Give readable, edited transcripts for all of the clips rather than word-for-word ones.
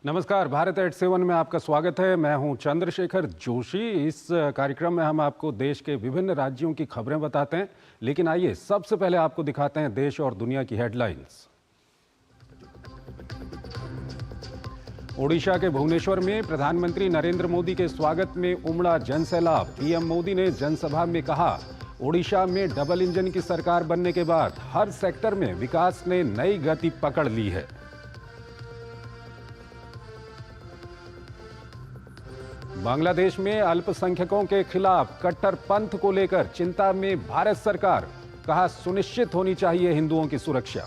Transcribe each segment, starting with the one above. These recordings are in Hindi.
नमस्कार, भारत एट 7 में आपका स्वागत है। मैं हूं चंद्रशेखर जोशी। इस कार्यक्रम में हम आपको देश के विभिन्न राज्यों की खबरें बताते हैं, लेकिन आइए सबसे पहले आपको दिखाते हैं देश और दुनिया की हेडलाइंस। ओडिशा के भुवनेश्वर में प्रधानमंत्री नरेंद्र मोदी के स्वागत में उमड़ा जनसैलाब। पीएम मोदी ने जनसभा में कहा, ओडिशा में डबल इंजन की सरकार बनने के बाद हर सेक्टर में विकास ने नई गति पकड़ ली है। बांग्लादेश में अल्पसंख्यकों के खिलाफ कट्टरपंथ को लेकर चिंता में भारत सरकार। कहा, सुनिश्चित होनी चाहिए हिंदुओं की सुरक्षा।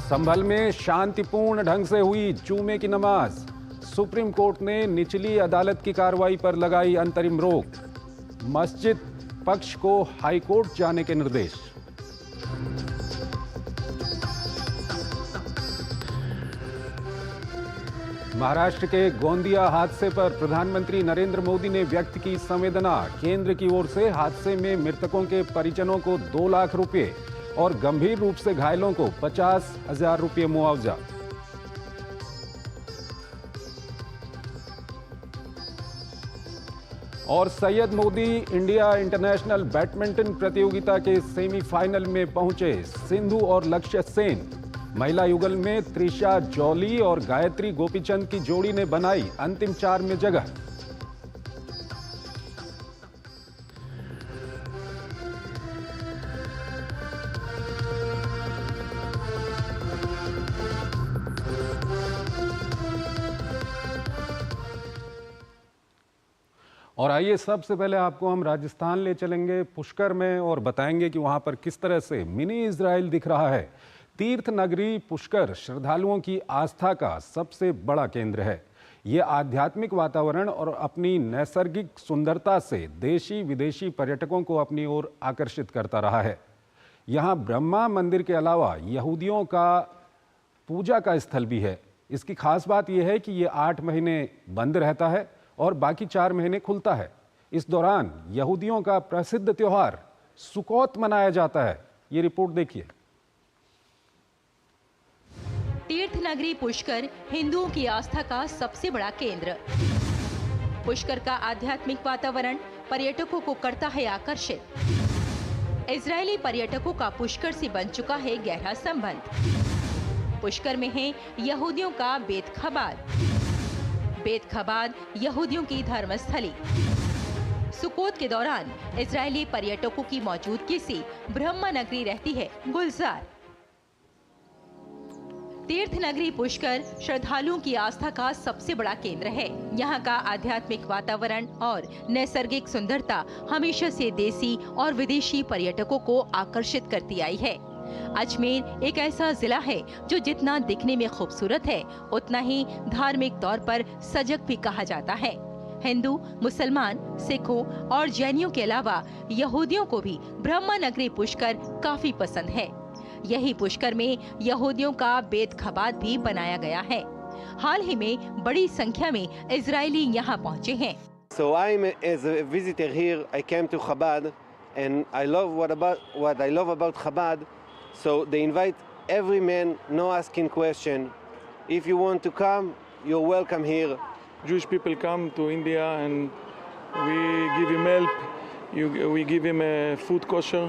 संभल में शांतिपूर्ण ढंग से हुई जुमे की नमाज। सुप्रीम कोर्ट ने निचली अदालत की कार्रवाई पर लगाई अंतरिम रोक। मस्जिद पक्ष को हाईकोर्ट जाने के निर्देश। महाराष्ट्र के गोंदिया हादसे पर प्रधानमंत्री नरेंद्र मोदी ने व्यक्त की संवेदना। केंद्र की ओर से हादसे में मृतकों के परिजनों को 2 लाख रुपए और गंभीर रूप से घायलों को 50,000 रुपए मुआवजा। और Syed Modi India international badminton प्रतियोगिता के सेमीफाइनल में पहुंचे। सिंधु और लक्ष्य सेन। महिला युगल में त्रिशा जॉली और गायत्री गोपीचंद की जोड़ी ने बनाई अंतिम 4 में जगह। और आइए सबसे पहले आपको हम राजस्थान ले चलेंगे, पुष्कर में, और बताएंगे कि वहां पर किस तरह से मिनी इजराइल दिख रहा है। तीर्थ नगरी पुष्कर श्रद्धालुओं की आस्था का सबसे बड़ा केंद्र है। ये आध्यात्मिक वातावरण और अपनी नैसर्गिक सुंदरता से देशी विदेशी पर्यटकों को अपनी ओर आकर्षित करता रहा है। यहाँ ब्रह्मा मंदिर के अलावा यहूदियों का पूजा का स्थल भी है। इसकी खास बात यह है कि ये 8 महीने बंद रहता है और बाकी 4 महीने खुलता है। इस दौरान यहूदियों का प्रसिद्ध त्योहार सुकोत मनाया जाता है। ये रिपोर्ट देखिए। तीर्थ नगरी पुष्कर हिंदुओं की आस्था का सबसे बड़ा केंद्र। पुष्कर का आध्यात्मिक वातावरण पर्यटकों को करता है आकर्षित। इजरायली पर्यटकों का पुष्कर से बन चुका है गहरा संबंध। पुष्कर में है यहूदियों का बेत खबाद। बेत खबाद यहूदियों की धर्मस्थली। सुकोत के दौरान इजरायली पर्यटकों की मौजूदगी से ब्रह्मा नगरी रहती है गुलजार। तीर्थ नगरी पुष्कर श्रद्धालुओं की आस्था का सबसे बड़ा केंद्र है। यहाँ का आध्यात्मिक वातावरण और नैसर्गिक सुंदरता हमेशा से देसी और विदेशी पर्यटकों को आकर्षित करती आई है। अजमेर एक ऐसा जिला है जो जितना दिखने में खूबसूरत है, उतना ही धार्मिक तौर पर सजग भी कहा जाता है। हिंदू, मुसलमान, सिखों और जैनियों के अलावा यहूदियों को भी ब्रह्मा नगरी पुष्कर काफी पसंद है। यही पुष्कर में यहूदियों का बेत खबाद भी बनाया गया है। हाल ही में बड़ी संख्या में इजरायली यहाँ पहुँचे हैं। So as a visitor here, I came to Chabad, and I love what I love about Chabad. So they invite every man, no asking question. If you want to come, you're welcome here. Jewish people come to India and we give him help. We give him food kosher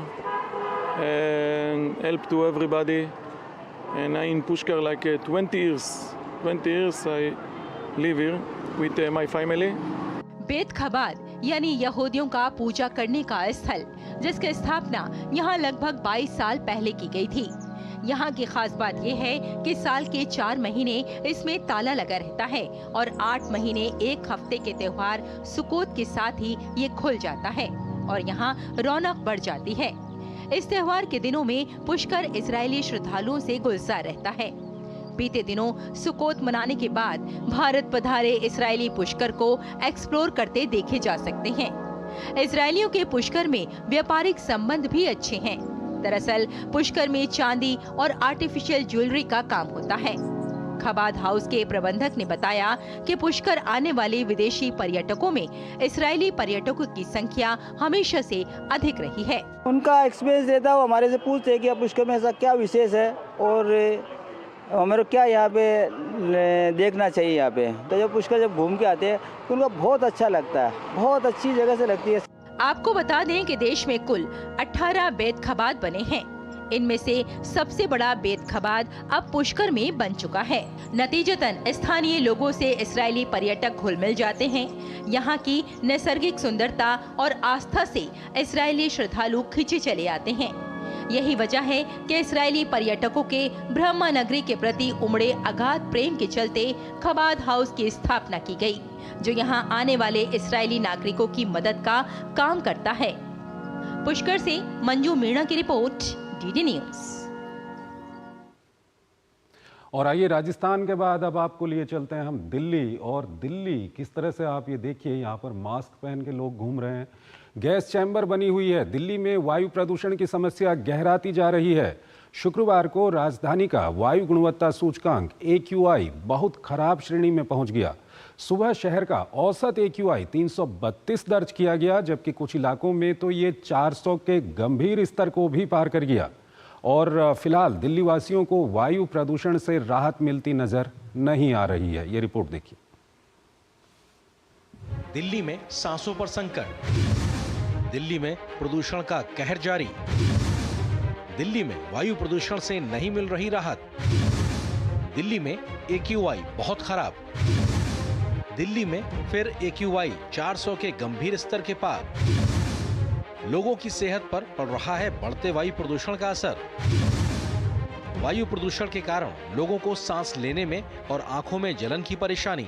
and help to everybody. And I in Pushkar like 20 years. 20 years I live here with my family. बेत खबाद यानी यहूदियों का पूजा करने का स्थल, जिसकी स्थापना यहाँ लगभग 22 साल पहले की गई थी। यहाँ की खास बात यह है कि साल के 4 महीने इसमें ताला लगा रहता है और 8 महीने एक हफ्ते के त्योहार सुकोत के साथ ही ये खुल जाता है और यहाँ रौनक बढ़ जाती है। इस त्योहार के दिनों में पुष्कर इजरायली श्रद्धालुओं से गुलजार रहता है। बीते दिनों सुकोत मनाने के बाद भारत पधारे इजरायली पुष्कर को एक्सप्लोर करते देखे जा सकते हैं। इजरायलियों के पुष्कर में व्यापारिक संबंध भी अच्छे हैं। दरअसल पुष्कर में चांदी और आर्टिफिशियल ज्वेलरी का काम होता है। खबाद हाउस के प्रबंधक ने बताया कि पुष्कर आने वाले विदेशी पर्यटकों में इस्राएली पर्यटकों की संख्या हमेशा से अधिक रही है। उनका एक्सपीरियंस देता है, हमारे से पूछते हैं कि पुष्कर में ऐसा क्या विशेष है और हमें क्या यहाँ पे देखना चाहिए। यहाँ पे तो जब पुष्कर जब घूम के आते हैं तो उनको बहुत अच्छा लगता है, बहुत अच्छी जगह से लगती है। आपको बता दें कि देश में कुल 18 बेत खबाद बने हैं। इनमें से सबसे बड़ा बेत खबाद अब पुष्कर में बन चुका है। नतीजतन स्थानीय लोगों से इस्राएली पर्यटक घुल मिल जाते हैं। यहाँ की नैसर्गिक सुंदरता और आस्था से इस्राएली श्रद्धालु खिंचे चले आते हैं। यही वजह है कि इस्राएली पर्यटकों के ब्रह्मा नगरी के प्रति उमड़े अगाध प्रेम के चलते खबाद हाउस की स्थापना की गई, जो यहाँ आने वाले इस्राएली नागरिकों की मदद का काम करता है। पुष्कर से मंजू मीणा की रिपोर्ट, डीडी न्यूज। और आइए राजस्थान के बाद अब आपको लिए चलते हैं हम दिल्ली। और दिल्ली किस तरह से, आप ये देखिए यहाँ पर मास्क पहन के लोग घूम रहे हैं। गैस चैम्बर बनी हुई है। दिल्ली में वायु प्रदूषण की समस्या गहराती जा रही है। शुक्रवार को राजधानी का वायु गुणवत्ता सूचकांक AQI बहुत खराब श्रेणी में पहुंच गया। सुबह शहर का औसत AQI 332 दर्ज किया गया, जबकि कुछ इलाकों में तो ये 400 के गंभीर स्तर को भी पार कर गया। और फिलहाल दिल्ली वासियों को वायु प्रदूषण से राहत मिलती नजर नहीं आ रही है। ये रिपोर्ट देखिए। दिल्ली में सांसों पर संकट, दिल्ली में प्रदूषण का कहर जारी, दिल्ली में वायु प्रदूषण से नहीं मिल रही राहत, दिल्ली में AQI बहुत खराब, दिल्ली में फिर AQI 400 के गंभीर स्तर के पार। लोगों की सेहत पर पड़ रहा है बढ़ते वायु प्रदूषण का असर। वायु प्रदूषण के कारण लोगों को सांस लेने में और आंखों में जलन की परेशानी।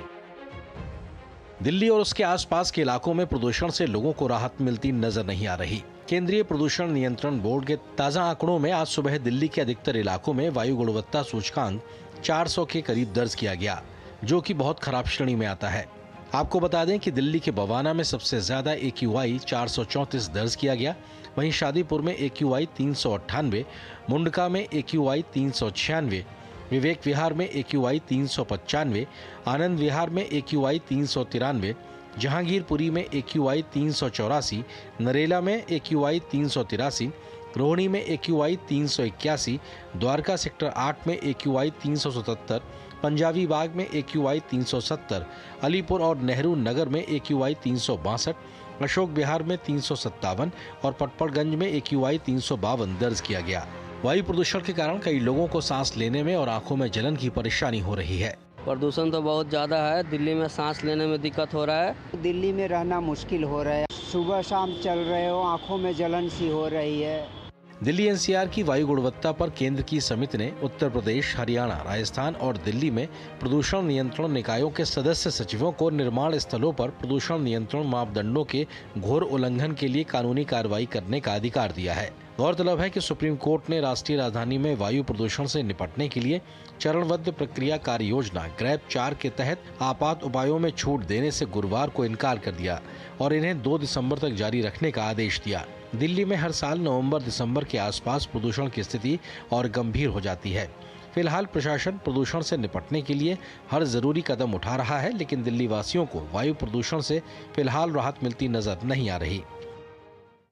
दिल्ली और उसके आसपास के इलाकों में प्रदूषण से लोगों को राहत मिलती नजर नहीं आ रही। केंद्रीय प्रदूषण नियंत्रण बोर्ड के ताजा आंकड़ों में आज सुबह दिल्ली के अधिकतर इलाकों में वायु गुणवत्ता सूचकांक 400 के करीब दर्ज किया गया, जो कि बहुत खराब श्रेणी में आता है। आपको बता दें कि दिल्ली के बवाना में सबसे ज्यादा AQI 434 दर्ज किया गया। वहीं शादीपुर में AQI 398, मुंडका में AQI 396, विवेक विहार में AQI 395, आनंद विहार में AQI 393, जहांगीरपुरी में AQI 384, नरेला में AQI 383, रोहिणी में AQI 381, द्वारका सेक्टर 8 में AQI 377, पंजाबी बाग में AQI 370, अलीपुर और नेहरू नगर में AQI 362, अशोक विहार में 357 और पटपड़गंज में AQI 352 दर्ज किया गया। वायु प्रदूषण के कारण कई लोगों को सांस लेने में और आंखों में जलन की परेशानी हो रही है। प्रदूषण तो बहुत ज़्यादा है, दिल्ली में सांस लेने में दिक्कत हो रहा है। दिल्ली में रहना मुश्किल हो रहा है, सुबह शाम चल रहे हो, आंखों में जलन सी हो रही है। दिल्ली NCR की वायु गुणवत्ता पर केंद्र की समिति ने उत्तर प्रदेश, हरियाणा, राजस्थान और दिल्ली में प्रदूषण नियंत्रण निकायों के सदस्य सचिवों को निर्माण स्थलों पर प्रदूषण नियंत्रण मापदंडों के घोर उल्लंघन के लिए कानूनी कार्रवाई करने का अधिकार दिया है। गौरतलब है कि सुप्रीम कोर्ट ने राष्ट्रीय राजधानी में वायु प्रदूषण से निपटने के लिए चरणबद्ध प्रक्रिया कार्य योजना ग्रैब 4 के तहत आपात उपायों में छूट देने से गुरुवार को इनकार कर दिया और इन्हें 2 दिसंबर तक जारी रखने का आदेश दिया। दिल्ली में हर साल नवंबर-दिसंबर के आसपास प्रदूषण की स्थिति और गंभीर हो जाती है। फिलहाल प्रशासन प्रदूषण से निपटने के लिए हर जरूरी कदम उठा रहा है, लेकिन दिल्ली वासियों को वायु प्रदूषण से फिलहाल राहत मिलती नजर नहीं आ रही।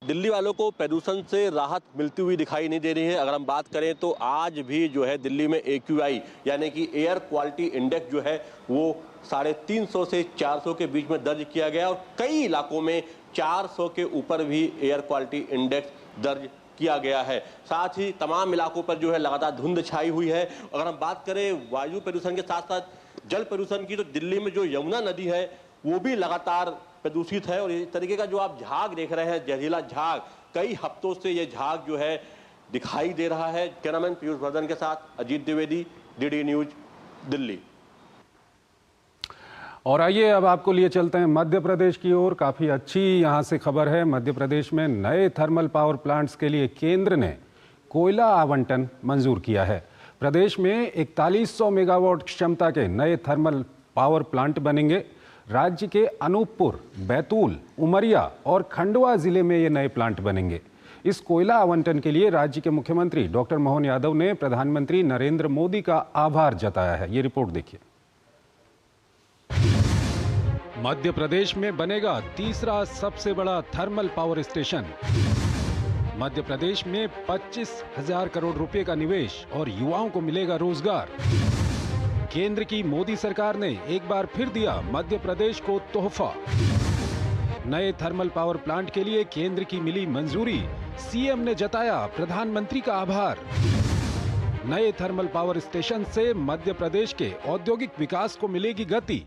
दिल्ली वालों को प्रदूषण से राहत मिलती हुई दिखाई नहीं दे रही है। अगर हम बात करें तो आज भी जो है दिल्ली में AQI यानी कि एयर क्वालिटी इंडेक्स जो है वो 350 से 400 के बीच में दर्ज किया गया और कई इलाकों में 400 के ऊपर भी एयर क्वालिटी इंडेक्स दर्ज किया गया है। साथ ही तमाम इलाकों पर जो है लगातार धुंध छाई हुई है। अगर हम बात करें वायु प्रदूषण के साथ साथ जल प्रदूषण की, तो दिल्ली में जो यमुना नदी है वो भी लगातार प्रदूषित है और इस तरीके का जो आप झाग देख रहे हैं, जहरीला झाग, कई हफ्तों से ये झाग जो है दिखाई दे रहा है। कैमरामैन पीयूष वर्धन के साथ अजीत द्विवेदी, DD न्यूज, दिल्ली। और आइए अब आपको लिए चलते हैं मध्य प्रदेश की ओर। काफ़ी अच्छी यहाँ से खबर है। मध्य प्रदेश में नए थर्मल पावर प्लांट्स के लिए केंद्र ने कोयला आवंटन मंजूर किया है। प्रदेश में 4100 मेगावाट क्षमता के नए थर्मल पावर प्लांट बनेंगे। राज्य के अनूपपुर, बैतूल, उमरिया और खंडवा जिले में ये नए प्लांट बनेंगे। इस कोयला आवंटन के लिए राज्य के मुख्यमंत्री डॉक्टर मोहन यादव ने प्रधानमंत्री नरेंद्र मोदी का आभार जताया है। ये रिपोर्ट देखिए। मध्य प्रदेश में बनेगा तीसरा सबसे बड़ा thermal power station. Madhya Pradesh में 25,000 करोड़ रुपए का निवेश और युवाओं को मिलेगा रोजगार। केंद्र की मोदी सरकार ने एक बार फिर दिया मध्य प्रदेश को तोहफा। नए थर्मल पावर प्लांट के लिए केंद्र की मिली मंजूरी, सीएम ने जताया प्रधानमंत्री का आभार। नए थर्मल पावर स्टेशन से मध्य प्रदेश के औद्योगिक विकास को मिलेगी गति।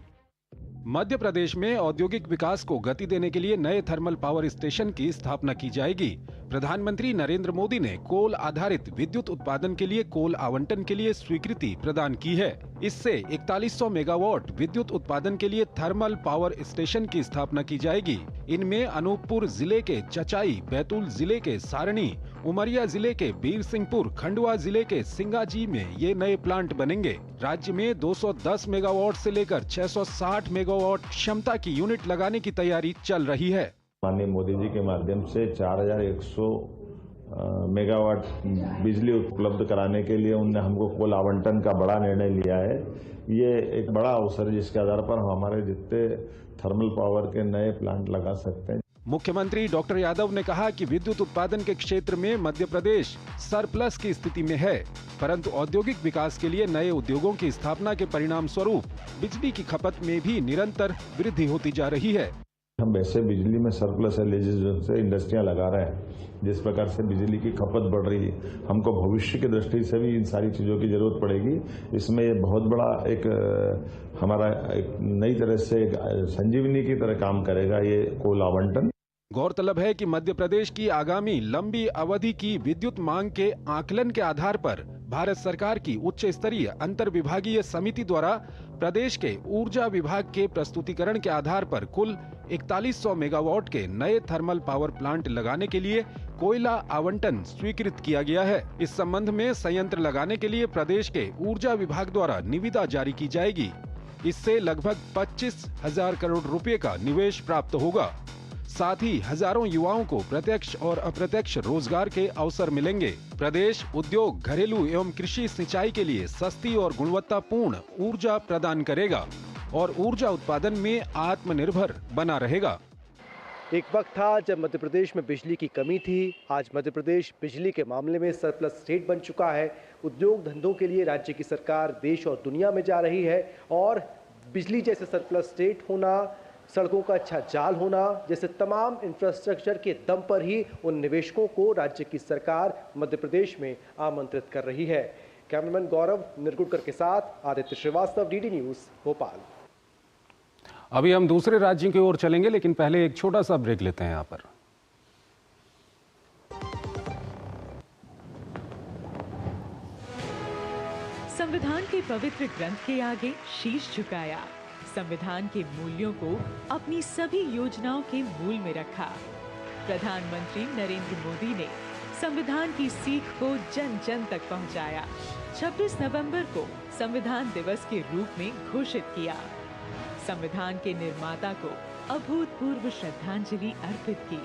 मध्य प्रदेश में औद्योगिक विकास को गति देने के लिए नए थर्मल पावर स्टेशन की स्थापना की जाएगी। प्रधानमंत्री नरेंद्र मोदी ने कोल आधारित विद्युत उत्पादन के लिए कोल आवंटन के लिए स्वीकृति प्रदान की है। इससे 4100 मेगावाट विद्युत उत्पादन के लिए थर्मल पावर स्टेशन की स्थापना की जाएगी। इनमें अनूपपुर जिले के चचाई, बैतूल जिले के सारणी, उमरिया जिले के बीर सिंहपुर, खंडवा जिले के सिंगाजी में ये नए प्लांट बनेंगे। राज्य में 210 मेगावाट से लेकर 660 मेगावाट क्षमता की यूनिट लगाने की तैयारी चल रही है। माननीय मोदी जी के माध्यम से 4100 मेगावाट बिजली उपलब्ध कराने के लिए उनने हमको कोल आवंटन का बड़ा निर्णय लिया है। ये एक बड़ा अवसर है जिसके आधार पर हम हमारे जितने थर्मल पावर के नए प्लांट लगा सकते हैं। मुख्यमंत्री डॉक्टर यादव ने कहा कि विद्युत उत्पादन के क्षेत्र में मध्य प्रदेश सरप्लस की स्थिति में है, परंतु औद्योगिक विकास के लिए नए उद्योगों की स्थापना के परिणाम स्वरूप बिजली की खपत में भी निरंतर वृद्धि होती जा रही है। हम वैसे बिजली में सरप्लस है, जिस से इंडस्ट्रियां लगा रहे हैं, जिस प्रकार से बिजली की खपत बढ़ रही है, हमको भविष्य की दृष्टि से भी इन सारी चीजों की जरूरत पड़ेगी। इसमें ये बहुत बड़ा एक हमारा एक नई तरह से एक संजीवनी की तरह काम करेगा ये कोल आवंटन। गौरतलब है कि मध्य प्रदेश की आगामी लंबी अवधि की विद्युत मांग के आकलन के आधार पर भारत सरकार की उच्च स्तरीय अंतर विभागीय समिति द्वारा प्रदेश के ऊर्जा विभाग के प्रस्तुतिकरण के आधार पर कुल 4100 मेगावाट के नए थर्मल पावर प्लांट लगाने के लिए कोयला आवंटन स्वीकृत किया गया है। इस संबंध में संयंत्र लगाने के लिए प्रदेश के ऊर्जा विभाग द्वारा निविदा जारी की जाएगी। इससे लगभग 25,000 करोड़ रुपए का निवेश प्राप्त होगा। साथ ही हजारों युवाओं को प्रत्यक्ष और अप्रत्यक्ष रोजगार के अवसर मिलेंगे। प्रदेश उद्योग, घरेलू एवं कृषि सिंचाई के लिए सस्ती और गुणवत्तापूर्ण ऊर्जा प्रदान करेगा और ऊर्जा उत्पादन में आत्मनिर्भर बना रहेगा। एक वक्त था जब मध्य प्रदेश में बिजली की कमी थी। आज मध्य प्रदेश बिजली के मामले में सरप्लस स्टेट बन चुका है। उद्योग धंधों के लिए राज्य की सरकार देश और दुनिया में जा रही है और बिजली जैसे सरप्लस स्टेट होना, सड़कों का अच्छा जाल होना जैसे तमाम इंफ्रास्ट्रक्चर के दम पर ही उन निवेशकों को राज्य की सरकार मध्य प्रदेश में आमंत्रित कर रही है। कैमरामैन गौरव निरगुड़कर के साथ आदित्य श्रीवास्तव, डीडी न्यूज़, भोपाल। अभी हम दूसरे राज्यों की ओर चलेंगे, लेकिन पहले एक छोटा सा ब्रेक लेते हैं यहाँ पर। संविधान के पवित्र ग्रंथ के आगे शीश झुकाया, संविधान के मूल्यों को अपनी सभी योजनाओं के मूल में रखा। प्रधानमंत्री नरेंद्र मोदी ने संविधान की सीख को जन जन तक पहुंचाया। 26 नवंबर को संविधान दिवस के रूप में घोषित किया। संविधान के निर्माता को अभूतपूर्व श्रद्धांजलि अर्पित की।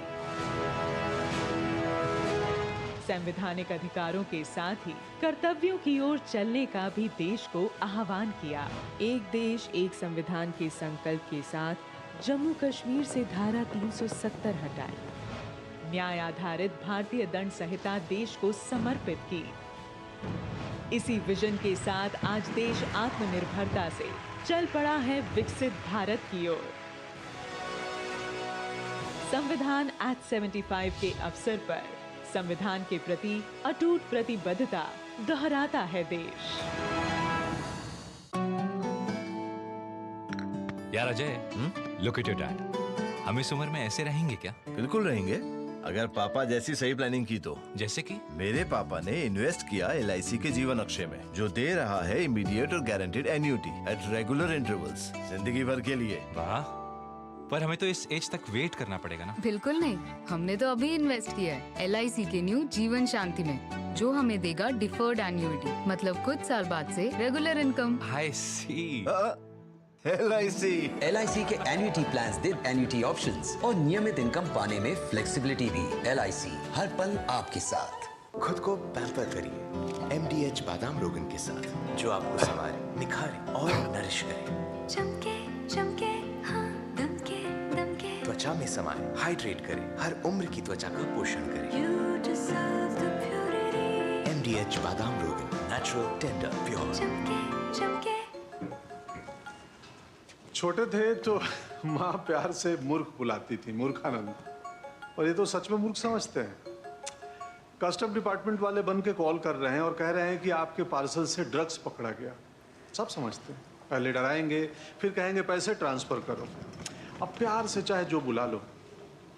संवैधानिक अधिकारों के साथ ही कर्तव्यों की ओर चलने का भी देश को आह्वान किया। एक देश एक संविधान के संकल्प के साथ जम्मू कश्मीर से धारा 370 हटाई। न्याय आधारित भारतीय दंड संहिता देश को समर्पित की। इसी विजन के साथ आज देश आत्मनिर्भरता से चल पड़ा है विकसित भारत की ओर। संविधान एक्ट 75 के अवसर पर संविधान के प्रति अटूट प्रतिबद्धता दोहराता है देश। यार Ajay, look at your dad. हम इस उम्र में ऐसे रहेंगे क्या? बिल्कुल रहेंगे, अगर पापा जैसी सही प्लानिंग की तो। जैसे कि? मेरे पापा ने इन्वेस्ट किया LIC के जीवन अक्षय में, जो दे रहा है इमीडिएट और guaranteed annuity at regular intervals, जिंदगी भर के लिए। वाह, पर हमें तो इस एज तक वेट करना पड़ेगा ना? बिल्कुल नहीं, हमने तो अभी इन्वेस्ट किया है LIC के न्यू जीवन शांति में, जो हमें देगा डिफर्ड एन्युटी, मतलब कुछ साल बाद से regular income. I see। LIC के एन्युटी प्लान्स दे एन्युटी ऑप्शंस और नियमित इनकम पाने में फ्लेक्सिबिलिटी भी। LIC हर पल आपके साथ। खुद को पैम्पर करिए MDH बादाम रोगन के साथ, जो आपको संवारे, निखारे और नरिश करे। चमके चमके हाँ दमके दमके, त्वचा में समाये, हाइड्रेट करे, हर उम्र की त्वचा का पोषण करे। You deserve the purity। MDH बादाम रोगन, नेचुरल, टेंडर, प्योर। चमके चमके। छोटे थे तो माँ प्यार से मूर्ख बुलाती थी, मूर्खानंद। और ये तो सच में मूर्ख समझते हैं। कस्टम डिपार्टमेंट वाले बन के कॉल कर रहे हैं और कह रहे हैं कि आपके पार्सल से ड्रग्स पकड़ा गया। सब समझते हैं। पहले डराएंगे, फिर कहेंगे पैसे ट्रांसफर करो। अब प्यार से चाहे जो बुला लो,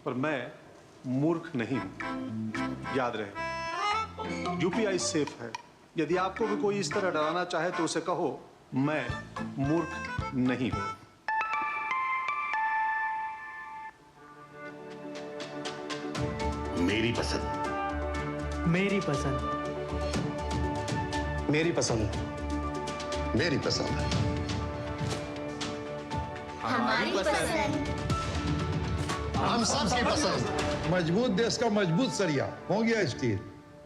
पर मैं मूर्ख नहीं हूं। याद रहे, UPI सेफ है। यदि आपको भी कोई इस तरह डराना चाहे तो उसे कहो, मैं मूर्ख नहीं हूं। मेरी पसंद, मेरी पसंद, मेरी पसंद, मेरी पसंद, हमारी पसंद, हम सबकी पसंद। मजबूत देश का मजबूत सरिया हो गया स्टील।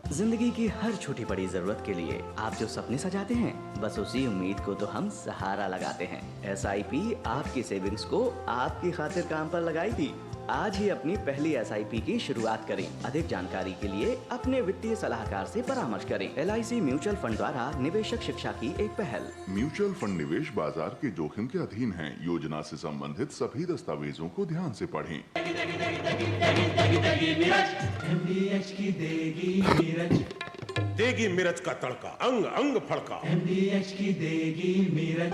जिंदगी की हर छोटी बड़ी जरूरत के लिए आप जो सपने सजाते हैं, बस उसी उम्मीद को तो हम सहारा लगाते हैं। SIP आपकी सेविंग्स को आपकी खातिर काम पर लगाएगी। आज ही अपनी पहली SIP की शुरुआत करें। अधिक जानकारी के लिए अपने वित्तीय सलाहकार से परामर्श करें। LIC म्यूचुअल फंड द्वारा निवेशक शिक्षा की एक पहल। म्यूचुअल फंड निवेश बाजार के जोखिम के अधीन है। योजना से संबंधित सभी दस्तावेजों को ध्यान से पढ़ें। MDH की देगी मिर्च, देगी मिर्च का तड़का, अंग अंग फड़का। MDH की देगी मिर्च।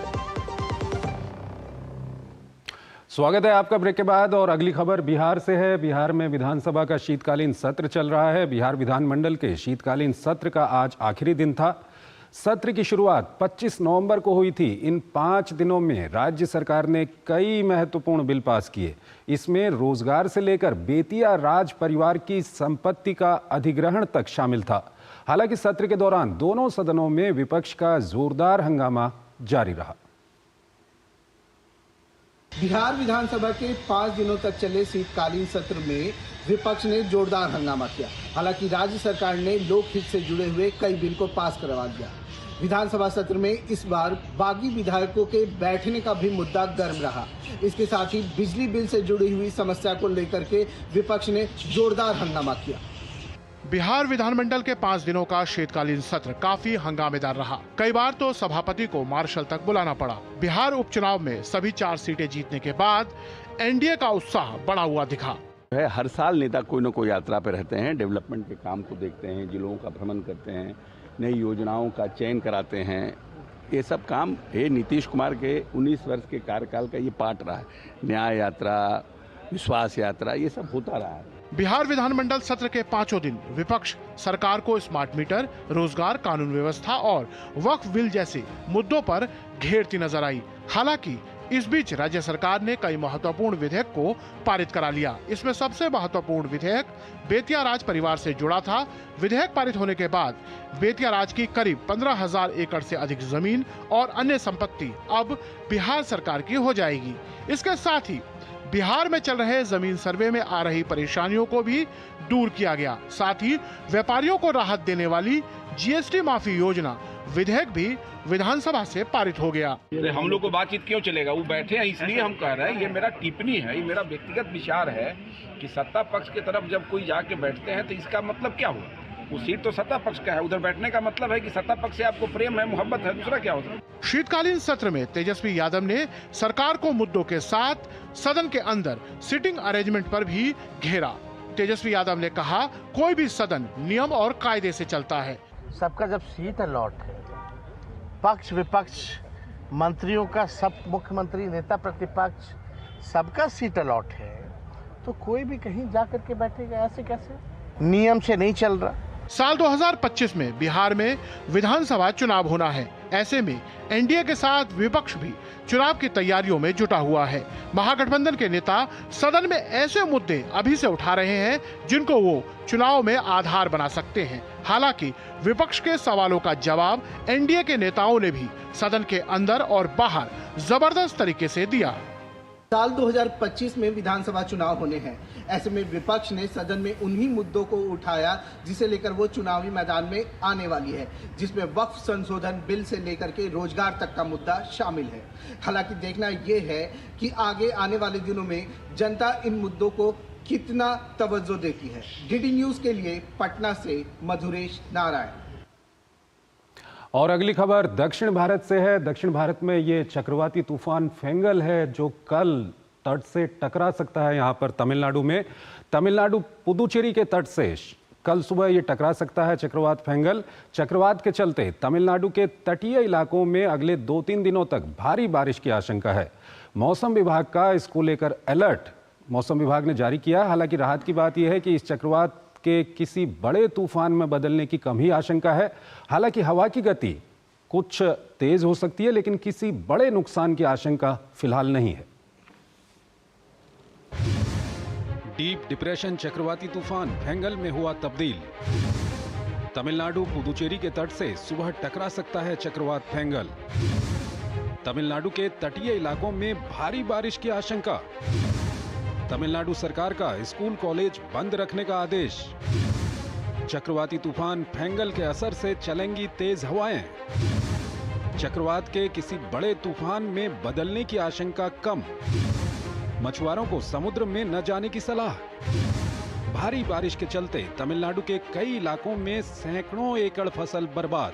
स्वागत है आपका ब्रेक के बाद और अगली खबर बिहार से है। बिहार में विधानसभा का शीतकालीन सत्र चल रहा है। बिहार विधानमंडल के शीतकालीन सत्र का आज आखिरी दिन था। सत्र की शुरुआत 25 नवंबर को हुई थी। इन 5 दिनों में राज्य सरकार ने कई महत्वपूर्ण बिल पास किए। इसमें रोजगार से लेकर बेतिया राज परिवार की संपत्ति का अधिग्रहण तक शामिल था। हालांकि सत्र के दौरान दोनों सदनों में विपक्ष का जोरदार हंगामा जारी रहा। बिहार विधानसभा के 5 दिनों तक चले शीतकालीन सत्र में विपक्ष ने जोरदार हंगामा किया। हालांकि राज्य सरकार ने लोकहित से जुड़े हुए कई बिल को पास करवा दिया। विधानसभा सत्र में इस बार बागी विधायकों के बैठने का भी मुद्दा गर्म रहा। इसके साथ ही बिजली बिल से जुड़ी हुई समस्या को लेकर के विपक्ष ने जोरदार हंगामा किया। बिहार विधानमंडल के 5 दिनों का शीतकालीन सत्र काफी हंगामेदार रहा। कई बार तो सभापति को मार्शल तक बुलाना पड़ा। बिहार उपचुनाव में सभी 4 सीटें जीतने के बाद NDA का उत्साह बढ़ा हुआ दिखा। हर साल नेता कोई न कोई यात्रा पे रहते हैं, डेवलपमेंट के काम को देखते हैं, जिलों का भ्रमण करते हैं, नई योजनाओं का चयन कराते हैं। ये सब काम नीतीश कुमार के 19 वर्ष के कार्यकाल का ये पार्ट रहा है। न्याय यात्रा, विश्वास यात्रा, ये सब होता रहा है। बिहार विधानमंडल सत्र के 5 दिन विपक्ष सरकार को स्मार्ट मीटर, रोजगार, कानून व्यवस्था और वक्फ बिल जैसे मुद्दों पर घेरती नजर आई। हालांकि इस बीच राज्य सरकार ने कई महत्वपूर्ण विधेयक को पारित करा लिया। इसमें सबसे महत्वपूर्ण विधेयक बेतिया राज परिवार से जुड़ा था। विधेयक पारित होने के बाद बेतिया राज की करीब 15,000 एकड़ से अधिक जमीन और अन्य संपत्ति अब बिहार सरकार की हो जाएगी। इसके साथ ही बिहार में चल रहे जमीन सर्वे में आ रही परेशानियों को भी दूर किया गया। साथ ही व्यापारियों को राहत देने वाली GST माफी योजना विधेयक भी विधानसभा से पारित हो गया। हम लोग को बातचीत क्यों चलेगा? वो बैठे हैं इसलिए हम कह रहे हैं, ये मेरा टिप्पणी है, ये मेरा व्यक्तिगत विचार है कि सत्ता पक्ष की तरफ जब कोई जाके बैठते हैं तो इसका मतलब क्या हुआ? वो सीट तो सत्ता पक्ष का है, उधर बैठने का मतलब है कि सत्ता पक्ष से आपको प्रेम है, मोहब्बत है, दूसरा क्या होता है? शीतकालीन सत्र में तेजस्वी यादव ने सरकार को मुद्दों के साथ सदन के अंदर सिटिंग अरेंजमेंट पर भी घेरा। तेजस्वी यादव ने कहा, कोई भी सदन नियम और कायदे से चलता है। सबका जब सीट अलॉट है, पक्ष विपक्ष मंत्रियों का, सब मुख्यमंत्री, नेता प्रतिपक्ष, सबका सीट अलॉट है, तो कोई भी कहीं जा करके बैठेगा? ऐसे कैसे? नियम से नहीं चल रहा। साल 2025 में बिहार में विधानसभा चुनाव होना है। ऐसे में NDA के साथ विपक्ष भी चुनाव की तैयारियों में जुटा हुआ है। महागठबंधन के नेता सदन में ऐसे मुद्दे अभी से उठा रहे हैं जिनको वो चुनाव में आधार बना सकते हैं। हालांकि विपक्ष के सवालों का जवाब NDA के नेताओं ने भी सदन के अंदर और बाहर जबरदस्त तरीके से दिया। साल 2025 में विधानसभा चुनाव होने हैं। ऐसे में विपक्ष ने सदन में उन्हीं मुद्दों को उठाया जिसे लेकर वो चुनावी मैदान में आने वाली है, जिसमें वक्फ संशोधन बिल से लेकर के रोजगार तक का मुद्दा शामिल है। हालांकि देखना ये है कि आगे आने वाले दिनों में जनता इन मुद्दों को कितना तवज्जो देती है। डीडी न्यूज के लिए पटना से मधुरेश नारायण। और अगली खबर दक्षिण भारत से है। दक्षिण भारत में ये चक्रवाती तूफान फेंगल है जो कल तट से टकरा सकता है। यहाँ पर तमिलनाडु में, तमिलनाडु पुदुचेरी के तट से कल सुबह ये टकरा सकता है चक्रवात फेंगल। चक्रवात के चलते तमिलनाडु के तटीय इलाकों में अगले 2-3 दिनों तक भारी बारिश की आशंका है। मौसम विभाग का इसको लेकर अलर्ट मौसम विभाग ने जारी किया। हालांकि राहत की बात यह है कि इस चक्रवात के किसी बड़े तूफान में बदलने की कम ही आशंका है। हालांकि हवा की गति कुछ तेज हो सकती है, लेकिन किसी बड़े नुकसान की आशंका फिलहाल नहीं है। डीप डिप्रेशन चक्रवाती तूफान फेंगल में हुआ तब्दील। तमिलनाडु पुदुचेरी के तट से सुबह टकरा सकता है चक्रवात फेंगल। तमिलनाडु के तटीय इलाकों में भारी बारिश की आशंका। तमिलनाडु सरकार का स्कूल कॉलेज बंद रखने का आदेश। चक्रवाती तूफान फेंगल के असर से चलेंगी तेज हवाएं। चक्रवात के किसी बड़े तूफान में बदलने की आशंका कम। मछुआरों को समुद्र में न जाने की सलाह। भारी बारिश के चलते तमिलनाडु के कई इलाकों में सैकड़ों एकड़ फसल बर्बाद।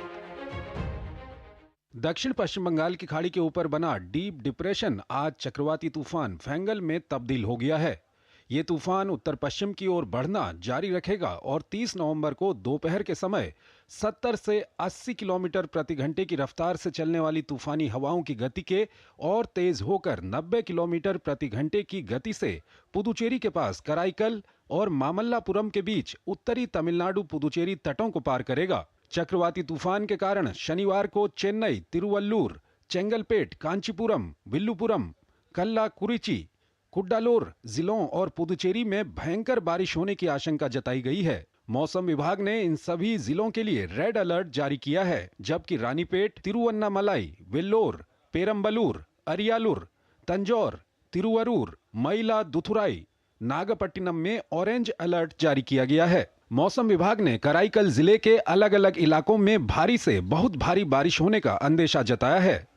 दक्षिण पश्चिम बंगाल की खाड़ी के ऊपर बना डीप डिप्रेशन आज चक्रवाती तूफान फेंगल में तब्दील हो गया है। ये तूफान उत्तर पश्चिम की ओर बढ़ना जारी रखेगा और 30 नवंबर को दोपहर के समय 70 से 80 किलोमीटर प्रति घंटे की रफ्तार से चलने वाली तूफानी हवाओं की गति के और तेज होकर 90 किलोमीटर प्रति घंटे की गति से पुदुचेरी के पास कराईकल और मामल्लापुरम के बीच उत्तरी तमिलनाडु पुदुचेरी तटों को पार करेगा। चक्रवाती तूफान के कारण शनिवार को चेन्नई, तिरुवल्लुर, चेंगलपेट, कांचीपुरम, विल्लुपुरम, कल्लाकुरिची, कुड्डालोर जिलों और पुदुचेरी में भयंकर बारिश होने की आशंका जताई गई है। मौसम विभाग ने इन सभी जिलों के लिए रेड अलर्ट जारी किया है, जबकि रानीपेट, तिरुवन्नामलाई, वेल्लोर, पेरम्बलूर, अरियालूर, तंजौर, तिरुवरूर, मयिलादुथुराई, नागपट्टिनम में ऑरेंज अलर्ट जारी किया गया है। मौसम विभाग ने कराईकल जिले के अलग अलग इलाकों में भारी से बहुत भारी बारिश होने का अंदेशा जताया है।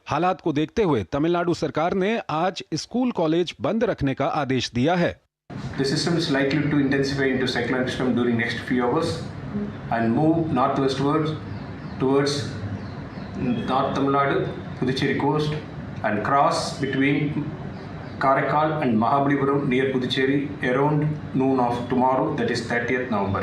हालात को देखते हुए तमिलनाडु सरकार ने आज स्कूल कॉलेज बंद रखने का आदेश दिया है। The system is likely to intensify into cyclone system during next few hours and move northwestwards towards North Tamil Nadu, Puducherry coast and cross between Karaikal and Mahabalipuram near Puducherry around noon of tomorrow, that is 30th November.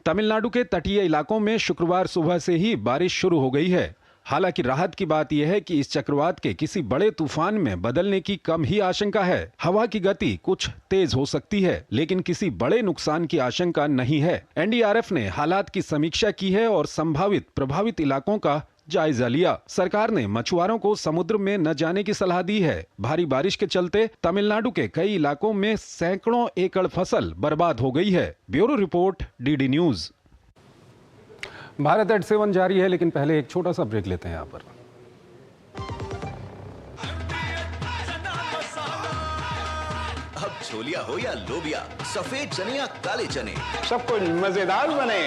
Tamil Nadu के तटीय इलाकों में शुक्रवार सुबह से ही बारिश शुरू हो गई है। हालांकि राहत की बात यह है कि इस चक्रवात के किसी बड़े तूफान में बदलने की कम ही आशंका है। हवा की गति कुछ तेज हो सकती है, लेकिन किसी बड़े नुकसान की आशंका नहीं है। एनडीआरएफ ने हालात की समीक्षा की है और संभावित प्रभावित इलाकों का जायजा लिया। सरकार ने मछुआरों को समुद्र में न जाने की सलाह दी है। भारी बारिश के चलते तमिलनाडु के कई इलाकों में सैकड़ों एकड़ फसल बर्बाद हो गई है। Bureau report, DD news. Bharat at 7 जारी है, लेकिन पहले एक छोटा सा ब्रेक लेते हैं यहाँ पर। अब छोलिया हो या लोबिया, सफेद चने या काले चने, सब कुछ मजेदार बने।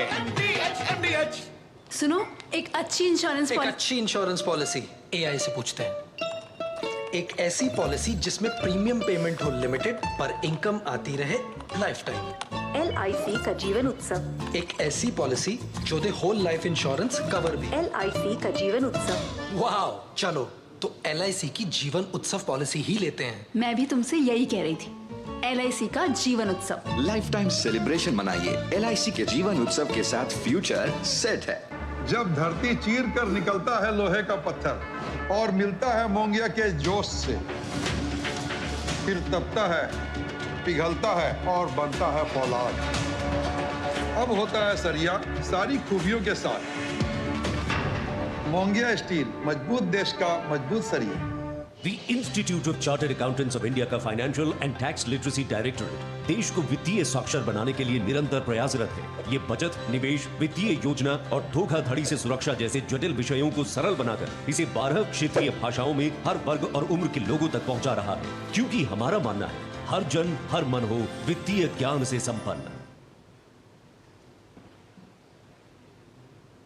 सुनो, एक अच्छी इंश्योरेंस पॉलिसी एआई से पूछते हैं। एक ऐसी पॉलिसी जिसमें प्रीमियम पेमेंट हो लिमिटेड पर इनकम आती रहे लाइफ टाइम। LIC का जीवन उत्सव। एक ऐसी पॉलिसी जो दे होल लाइफ इंश्योरेंस कवर भी। LIC का जीवन उत्सव। वाह, चलो तो LIC की जीवन उत्सव पॉलिसी ही लेते हैं। मैं भी तुमसे यही कह रही थी, LIC का जीवन उत्सव। लाइफ टाइम सेलिब्रेशन मनाइए LIC के जीवन उत्सव के साथ। फ्यूचर सेट है। जब धरती चीर कर निकलता है लोहे का पत्थर और मिलता है मोंगिया के जोश से, फिर तपता है, पिघलता है और बनता है फौलाद। अब होता है सरिया सारी खूबियों के साथ। मोंगिया स्टील, मजबूत देश का मजबूत सरिया। The Institute of Chartered Accountants of India का financial and tax literacy directorate देश को वित्तीय साक्षर बनाने के लिए निरंतर प्रयासरत है। ये बचत, निवेश, वित्तीय योजना और धोखाधड़ी से सुरक्षा जैसे जटिल विषयों को सरल बनाकर इसे 12 क्षेत्रीय भाषाओं में हर वर्ग और उम्र के लोगों तक पहुंचा रहा है, क्योंकि हमारा मानना है हर जन हर मन हो वित्तीय ज्ञान से संपन्न।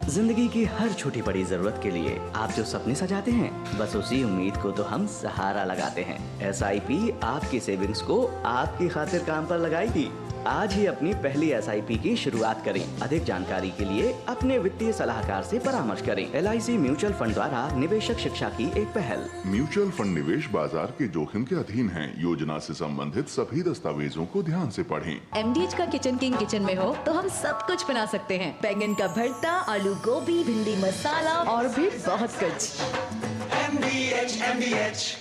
जिंदगी की हर छोटी बड़ी जरूरत के लिए आप जो सपने सजाते हैं, बस उसी उम्मीद को तो हम सहारा लगाते हैं। SIP आपकी सेविंग्स को आपकी खातिर काम पर लगाएगी। आज ही अपनी पहली SIP की शुरुआत करें। अधिक जानकारी के लिए अपने वित्तीय सलाहकार से परामर्श करें। LIC म्यूचुअल फंड द्वारा निवेशक शिक्षा की एक पहल। म्यूचुअल फंड निवेश बाजार के जोखिम के अधीन है। योजना से संबंधित सभी दस्तावेजों को ध्यान से पढ़ें। MDH का किचन किंग किचन में हो तो हम सब कुछ बना सकते हैं। बैंगन का भरता, आलू गोभी, भिंडी मसाला और भी बहुत कुछ। MDH।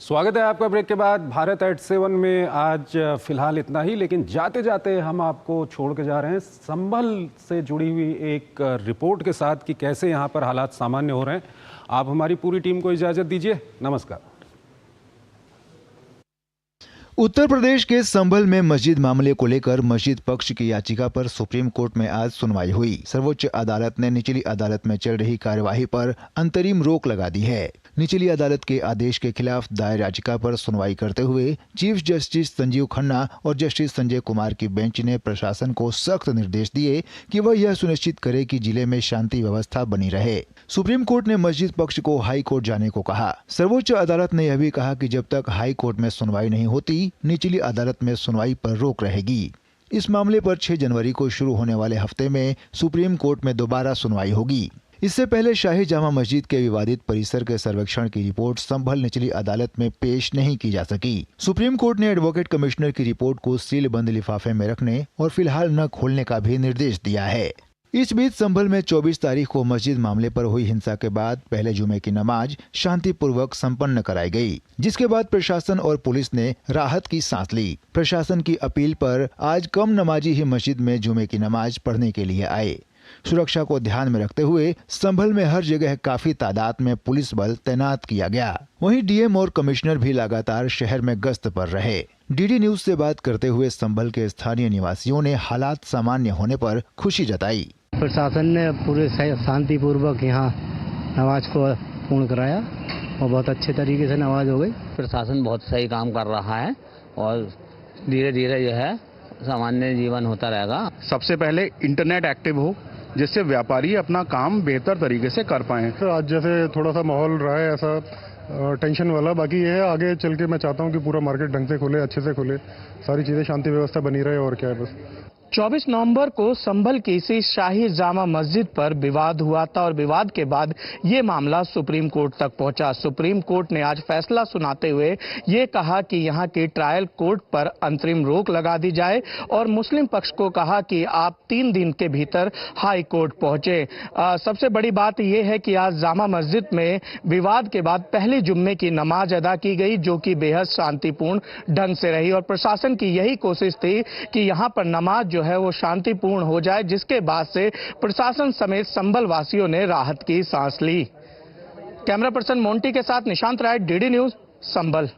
स्वागत है आपका ब्रेक के बाद। भारत एट 7 में आज फिलहाल इतना ही, लेकिन जाते जाते हम आपको छोड़ के जा रहे हैं संभल से जुड़ी हुई एक रिपोर्ट के साथ कि कैसे यहाँ पर हालात सामान्य हो रहे हैं। आप हमारी पूरी टीम को इजाज़त दीजिए। नमस्कार। उत्तर प्रदेश के संभल में मस्जिद मामले को लेकर मस्जिद पक्ष की याचिका पर सुप्रीम कोर्ट में आज सुनवाई हुई। सर्वोच्च अदालत ने निचली अदालत में चल रही कार्यवाही पर अंतरिम रोक लगा दी है। निचली अदालत के आदेश के खिलाफ दायर याचिका पर सुनवाई करते हुए चीफ जस्टिस संजीव खन्ना और जस्टिस संजय कुमार की बेंच ने प्रशासन को सख्त निर्देश दिए कि वह यह सुनिश्चित करे कि जिले में शांति व्यवस्था बनी रहे। सुप्रीम कोर्ट ने मस्जिद पक्ष को हाई कोर्ट जाने को कहा। सर्वोच्च अदालत ने यह भी कहा कि जब तक हाई कोर्ट में सुनवाई नहीं होती, निचली अदालत में सुनवाई पर रोक रहेगी। इस मामले पर 6 जनवरी को शुरू होने वाले हफ्ते में सुप्रीम कोर्ट में दोबारा सुनवाई होगी। इससे पहले शाही जामा मस्जिद के विवादित परिसर के सर्वेक्षण की रिपोर्ट संभल निचली अदालत में पेश नहीं की जा सकी। सुप्रीम कोर्ट ने एडवोकेट कमिश्नर की रिपोर्ट को सील बंद लिफाफे में रखने और फिलहाल न खोलने का भी निर्देश दिया है। इस बीच संभल में 24 तारीख को मस्जिद मामले पर हुई हिंसा के बाद पहले जुमे की नमाज शांतिपूर्वक संपन्न कराई गई, जिसके बाद प्रशासन और पुलिस ने राहत की सांस ली। प्रशासन की अपील पर आज कम नमाजी ही मस्जिद में जुमे की नमाज पढ़ने के लिए आए। सुरक्षा को ध्यान में रखते हुए संभल में हर जगह काफी तादाद में पुलिस बल तैनात किया गया। वहीं डीएम और कमिश्नर भी लगातार शहर में गश्त पर रहे। डीडी न्यूज से बात करते हुए संभल के स्थानीय निवासियों ने हालात सामान्य होने पर खुशी जताई। प्रशासन ने पूरे शांतिपूर्वक यहाँ नमाज को पूर्ण कराया और बहुत अच्छे तरीके से नमाज हो गई। प्रशासन बहुत सही काम कर रहा है और धीरे धीरे जो है सामान्य जीवन होता रहेगा। सबसे पहले इंटरनेट एक्टिव हो, जिससे व्यापारी अपना काम बेहतर तरीके से कर पाएं। आज जैसे थोड़ा सा माहौल रहा है ऐसा टेंशन वाला, बाकी ये है आगे चल के मैं चाहता हूँ कि पूरा मार्केट ढंग से खुले, अच्छे से खुले, सारी चीज़ें शांति व्यवस्था बनी रहे और क्या है बस। 24 नवंबर को संभल की इसी शाही जामा मस्जिद पर विवाद हुआ था और विवाद के बाद ये मामला सुप्रीम कोर्ट तक पहुंचा। सुप्रीम कोर्ट ने आज फैसला सुनाते हुए ये कहा कि यहाँ की ट्रायल कोर्ट पर अंतरिम रोक लगा दी जाए और मुस्लिम पक्ष को कहा कि आप 3 दिन के भीतर हाई कोर्ट पहुंचे। सबसे बड़ी बात यह है कि आज जामा मस्जिद में विवाद के बाद पहली जुम्मे की नमाज अदा की गई, जो कि बेहद शांतिपूर्ण ढंग से रही और प्रशासन की यही कोशिश थी कि यहाँ पर नमाज जो है वो शांतिपूर्ण हो जाए, जिसके बाद से प्रशासन समेत संभल वासियों ने राहत की सांस ली। कैमरा पर्सन मोंटी के साथ निशांत राय, डीडी न्यूज, संभल।